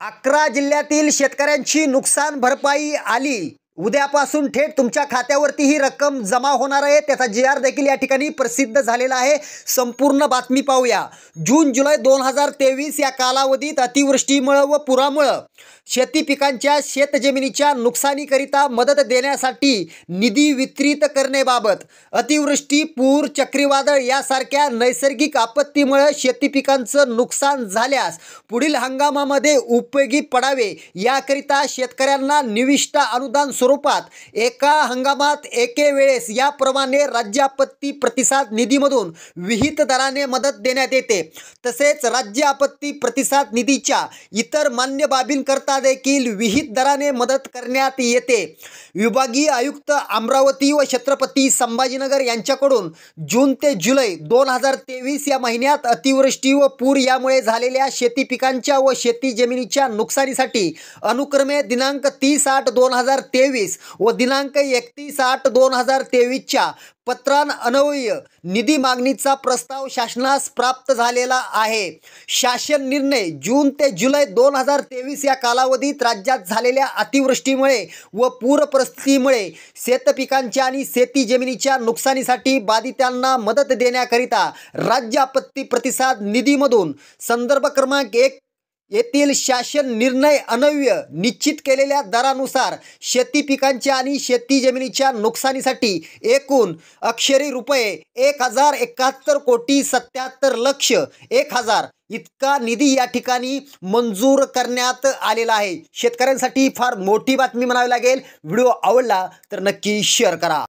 11 जिल्ह्यातील शेतकऱ्यांची नुकसान भरपाई आली। उद्यापासून थेट तुमच्या खात्यावरती ही रक्कम जमा होणार आहे। त्याचा जी.आर देखील या ठिकाणी प्रसिद्ध झालेला आहे। संपूर्ण बातमी पाहूया। जून जुलै 2023 या कालावधीत अतिवृष्टीमुळे व पुरामुळे शेती पिकांच्या शेतजमिनीच्या नुकसानीकरिता मदत देण्यासाठी निधी वितरित करण्याबाबत अतिवृष्टी, पूर, चक्रीवादळ यासारख्या नैसर्गिक आपत्तीमुळे शेती पिकांचं नुकसान झाल्यास पुढील हंगामामध्ये उपयोगी पडावे याकरिता शेतकऱ्यांना निविष्ट अनुदान स्वरूपात एका हंगामात एके वेळेस याप्रमाणे राज्य आपत्ती प्रतिसाद निधीमधून विहित दराने मदत देण्यात येते। तसेच राज्य आपत्ती प्रतिसाद निधीच्या इतर मान्य बाबींकरता देखील विहित दराने मदत करण्यात येते। विभागीय आयुक्त अमरावती व छत्रपती संभाजीनगर यांच्याकडून जून ते जुलै 2023 या महिन्यात अतिवृष्टी व पूर यामुळे झालेल्या शेती पिकांच्या व शेती जमिनीच्या नुकसानीसाठी अनुक्रमे दिनांक 30/8/2023 व दिनांक 31/8/2023 च्या पत्रान्वये निधी मागणीचा प्रस्ताव शासनास प्राप्त झालेला आहे। शासन निर्णय जून ते जुलै 2023 या कालावधीत राज्यात झालेल्या अतिवृष्टीमुळे व पूर परिस्थितीमुळे शेतपिकांच्या आणि शेती जमिनीच्या नुकसानीसाठी बाधितांना मदत देण्याकरिता राज्य आपत्ती प्रतिसाद निधीमधून संदर्भ क्रमांक 1 येथील शासन निर्णय अन्वये निश्चित केलेल्या दरानुसार शेती पिकांच्या आणि शेती जमिनीच्या नुकसानीसाठी एकूण अक्षरी रुपये 1071,77,00,001 इतका निधी या ठिकाणी मंजूर करण्यात आलेला आहे। शेतकऱ्यांसाठी फार मोठी बातमी म्हणावी लागेल। व्हिडिओ आवडला तर नक्की शेअर करा।